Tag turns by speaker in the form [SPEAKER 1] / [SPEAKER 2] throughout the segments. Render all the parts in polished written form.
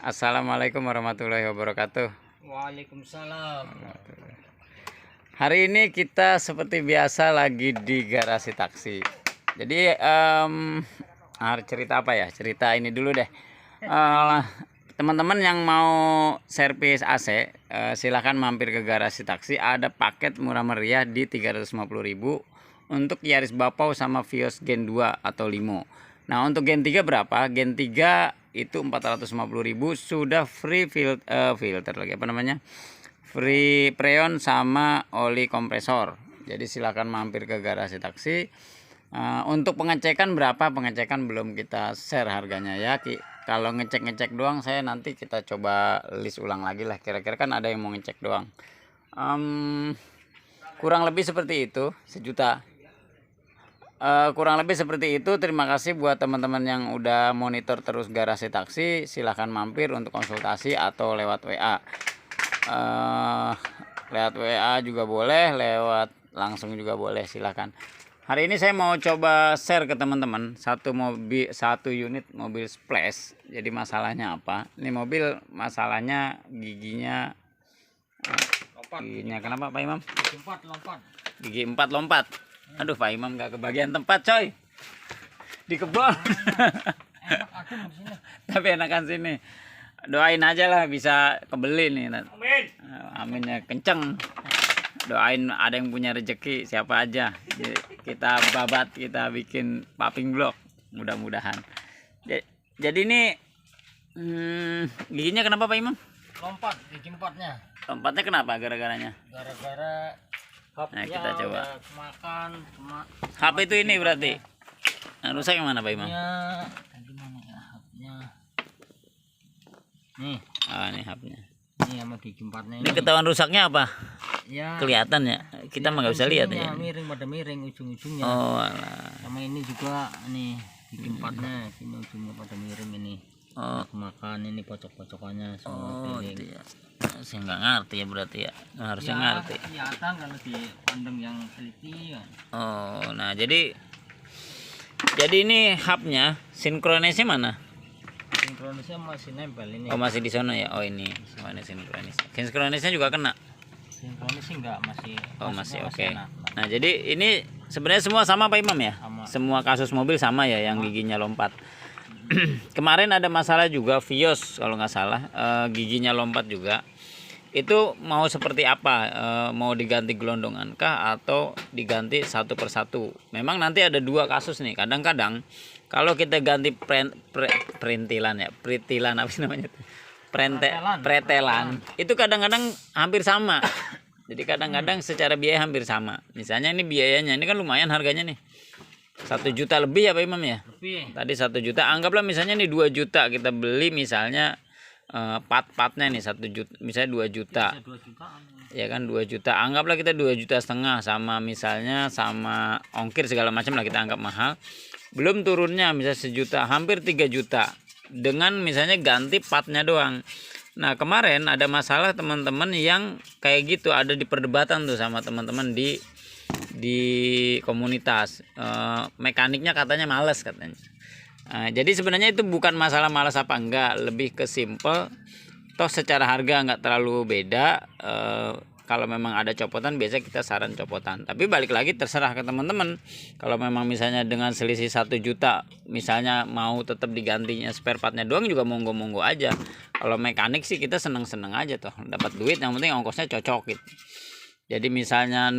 [SPEAKER 1] Assalamualaikum warahmatullahi wabarakatuh.
[SPEAKER 2] Waalaikumsalam.
[SPEAKER 1] Hari ini kita seperti biasa lagi di garasi taksi. Jadi cerita apa ya? Cerita ini dulu deh. Teman-teman yang mau servis AC, silahkan mampir ke garasi taksi. Ada paket murah meriah di 350.000 untuk Yaris Bapau sama Vios Gen 2 atau Limo. Nah, untuk Gen 3 berapa? Gen 3 itu 450.000 sudah free filter lagi apa namanya? Free preon sama oli kompresor. Jadi silakan mampir ke garasi taksi. Untuk pengecekan berapa? Pengecekan belum kita share harganya ya. Kalau ngecek doang saya nanti kita coba list ulang lagi lah. Kira-kira kan ada yang mau ngecek doang. Kurang lebih seperti itu, 1 juta. Kurang lebih seperti itu. Terima kasih buat teman-teman yang udah monitor terus garasi taksi. Silahkan mampir untuk konsultasi atau lewat WA. Lewat WA juga boleh, lewat langsung juga boleh, silahkan. Hari ini saya mau coba share ke teman-teman satu unit mobil Splash. Jadi masalahnya apa? Ini mobil masalahnya giginya kenapa Pak Imam? Gigi 4 lompat. Aduh, Pak Imam nggak kebagian tempat coy, di kebun. Tapi enakan sini. Doain aja lah bisa kebeli nih. Amin. Aminnya kenceng. Doain ada yang punya rezeki siapa aja. Jadi kita babat, kita bikin paping blok mudah-mudahan. Jadi ini giginya kenapa Pak Imam?
[SPEAKER 2] Lompat gigi 4-nya.
[SPEAKER 1] Lompatnya kenapa gara-garanya?
[SPEAKER 2] Gara-gara
[SPEAKER 1] Nah, kita coba.
[SPEAKER 2] Makan
[SPEAKER 1] HP itu ini berarti. Nah, rusak yang mana Pak Imam?
[SPEAKER 2] ya. Gimana ya hapnya? Nih.
[SPEAKER 1] Ini HP-nya.
[SPEAKER 2] Ini sama gigi 4-nya
[SPEAKER 1] Ini ketahuan rusaknya apa?
[SPEAKER 2] Ya.
[SPEAKER 1] Kelihatan ya? Kita mah nggak bisa lihat ya.
[SPEAKER 2] Miring pada miring ujung-ujungnya.
[SPEAKER 1] Oh, alah.
[SPEAKER 2] Sama ini juga nih gigi 4-nya, sini ujungnya pada miring ini.
[SPEAKER 1] Oh.
[SPEAKER 2] Makan ini pocok-pocokannya semua
[SPEAKER 1] Itu ya. Saya nggak ngerti ya berarti ya. Harusnya ngerti.
[SPEAKER 2] Kelihatan kalau di pandang yang teliti.
[SPEAKER 1] Oh, nah jadi ini hubnya sinkronisnya mana?
[SPEAKER 2] Sinkronisnya masih nempel ini.
[SPEAKER 1] Oh, masih di sana ya. Oh, ini mana sinkronis. Sinkronisnya juga kena.
[SPEAKER 2] Sinkronis sih enggak, masih.
[SPEAKER 1] Oh, masih oke.
[SPEAKER 2] Okay.
[SPEAKER 1] Nah, jadi ini sebenarnya semua sama Pak Imam ya?
[SPEAKER 2] Sama.
[SPEAKER 1] Semua kasus mobil sama ya yang giginya lompat. Kemarin ada masalah juga Vios kalau nggak salah, giginya lompat juga. Itu mau seperti apa? Mau diganti gelondongan kah atau diganti satu persatu? Memang nanti ada 2 kasus nih. Kadang-kadang kalau kita ganti pretilan apa sih namanya? Pretelan. Itu kadang-kadang hampir sama. Jadi kadang-kadang secara biaya hampir sama. Misalnya ini biayanya, ini kan lumayan harganya nih. 1 juta lebih ya Pak Imam ya?
[SPEAKER 2] Lebih.
[SPEAKER 1] Tadi 1 juta. Anggaplah misalnya nih 2 juta kita beli misalnya part-partnya nih 1 juta, misalnya 2 juta. Ya kan 2 juta. Anggaplah kita 2,5 juta sama misalnya sama ongkir segala macam lah kita anggap mahal. Belum turunnya misalnya 1 juta, hampir 3 juta. Dengan misalnya ganti partnya doang. Nah, kemarin ada masalah teman-teman yang kayak gitu, ada di perdebatan tuh sama teman-teman di komunitas. Mekaniknya katanya males katanya. Jadi sebenarnya itu bukan masalah malas apa enggak, lebih ke simple. Toh secara harga enggak terlalu beda. Kalau memang ada copotan biasa kita saran copotan. Tapi balik lagi terserah ke teman-teman. Kalau memang misalnya dengan selisih 1 juta misalnya mau tetap digantinya spare partnya doang juga monggo-monggo aja. Kalau mekanik sih kita seneng-seneng aja toh, dapat duit, yang penting ongkosnya cocok gitu. Jadi misalnya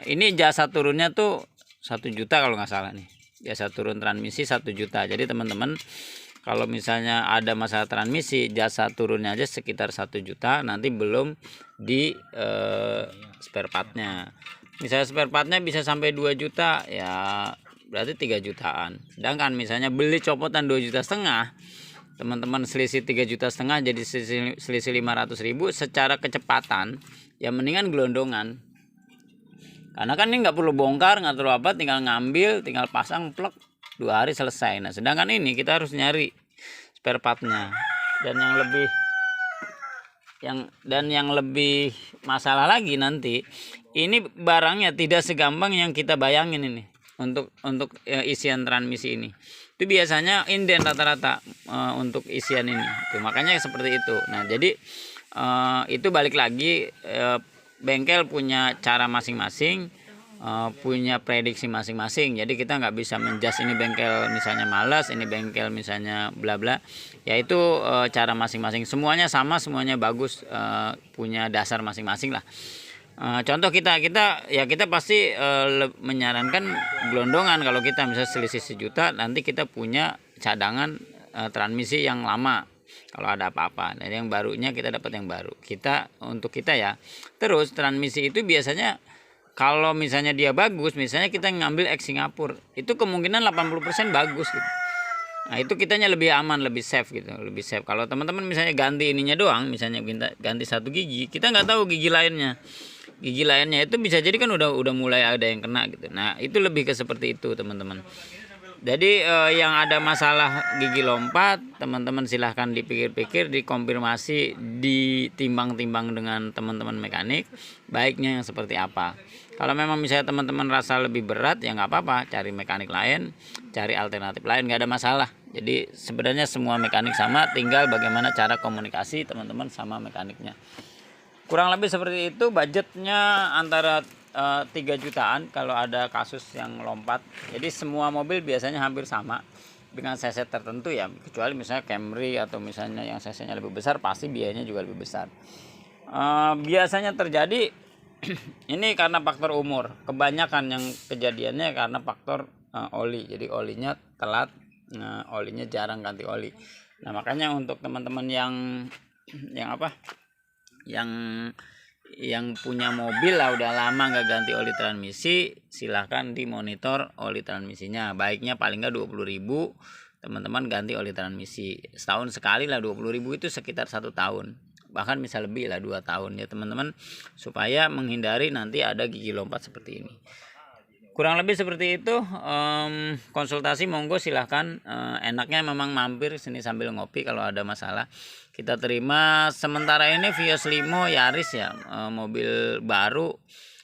[SPEAKER 1] ini jasa turunnya tuh 1 juta kalau nggak salah nih. Jasa turun transmisi 1 juta. Jadi teman-teman kalau misalnya ada masalah transmisi, jasa turunnya aja sekitar 1 juta. Nanti belum di spare partnya. Misalnya spare partnya bisa sampai 2 juta, ya berarti 3 jutaan. Sedangkan misalnya beli copotan 2,5 juta, teman-teman selisih 3,5 juta jadi selisih 500.000 secara kecepatan. Ya mendingan gelondongan. Karena kan ini nggak perlu bongkar, nggak perlu apa, tinggal ngambil, tinggal pasang plek, 2 hari selesai. Nah, sedangkan ini kita harus nyari spare partnya. Dan yang lebih masalah lagi nanti, ini barangnya tidak segampang yang kita bayangin ini untuk isian transmisi ini. itu biasanya inden rata-rata untuk isian ini. Tuh, makanya seperti itu. Nah, jadi itu balik lagi, bengkel punya cara masing-masing, punya prediksi masing-masing. Jadi kita nggak bisa menjudge ini bengkel misalnya malas, ini bengkel misalnya bla bla. Yaitu cara masing-masing. Semuanya sama, semuanya bagus, punya dasar masing-masing lah. Contoh kita pasti menyarankan gelondongan. Kalau kita misalnya selisih 1 juta, nanti kita punya cadangan transmisi yang lama kalau ada apa-apa. Dari yang barunya kita dapat yang baru. Untuk kita ya. Terus transmisi itu biasanya kalau misalnya dia bagus, misalnya kita ngambil X Singapura, itu kemungkinan 80% bagus gitu. Nah, itu kitanya lebih aman, lebih safe gitu, lebih safe. Kalau teman-teman misalnya ganti ininya doang, misalnya ganti 1 gigi, kita nggak tahu gigi lainnya. Gigi lainnya itu bisa jadi kan udah mulai ada yang kena gitu. Nah, itu lebih ke seperti itu, teman-teman. Jadi yang ada masalah gigi lompat, teman-teman silahkan dipikir-pikir, dikonfirmasi, ditimbang-timbang dengan teman-teman mekanik, baiknya yang seperti apa. Kalau memang misalnya teman-teman rasa lebih berat, ya nggak apa-apa, cari mekanik lain, cari alternatif lain, nggak ada masalah. Jadi sebenarnya semua mekanik sama, tinggal bagaimana cara komunikasi teman-teman sama mekaniknya. Kurang lebih seperti itu. Budgetnya antara 3 jutaan kalau ada kasus yang lompat. Jadi semua mobil biasanya hampir sama dengan cc tertentu ya, kecuali misalnya Camry atau misalnya yang cc-nya lebih besar, pasti biayanya juga lebih besar. Biasanya terjadi ini karena faktor umur. Kebanyakan yang kejadiannya karena faktor oli. Jadi olinya telat, olinya jarang ganti oli. Nah, makanya untuk teman-teman yang punya mobil lah udah lama nggak ganti oli transmisi, silahkan dimonitor oli transmisinya. Baiknya paling nggak 20.000 teman-teman ganti oli transmisi setahun sekali lah. 20.000 itu sekitar 1 tahun, bahkan bisa lebih lah, 2 tahun ya teman-teman, supaya menghindari nanti ada gigi lompat seperti ini. Kurang lebih seperti itu. Konsultasi monggo silahkan. Enaknya memang mampir sini sambil ngopi kalau ada masalah. Kita terima. Sementara ini Vios Limo Yaris ya, mobil baru.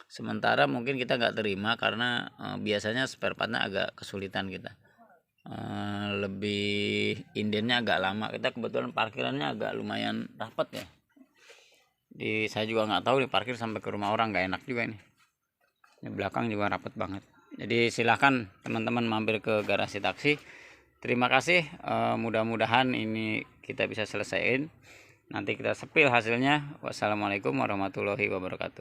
[SPEAKER 1] Sementara mungkin kita nggak terima karena biasanya spare partnya agak kesulitan kita. Lebih indennya agak lama. Kita kebetulan parkirannya agak lumayan rapat ya. Saya juga nggak tahu nih, parkir sampai ke rumah orang nggak enak juga ini. Di belakang juga rapat banget. Jadi silahkan teman-teman mampir ke garasi taksi. Terima kasih. Mudah-mudahan ini kita bisa selesaiin. Nanti kita sepil hasilnya. Wassalamualaikum warahmatullahi wabarakatuh.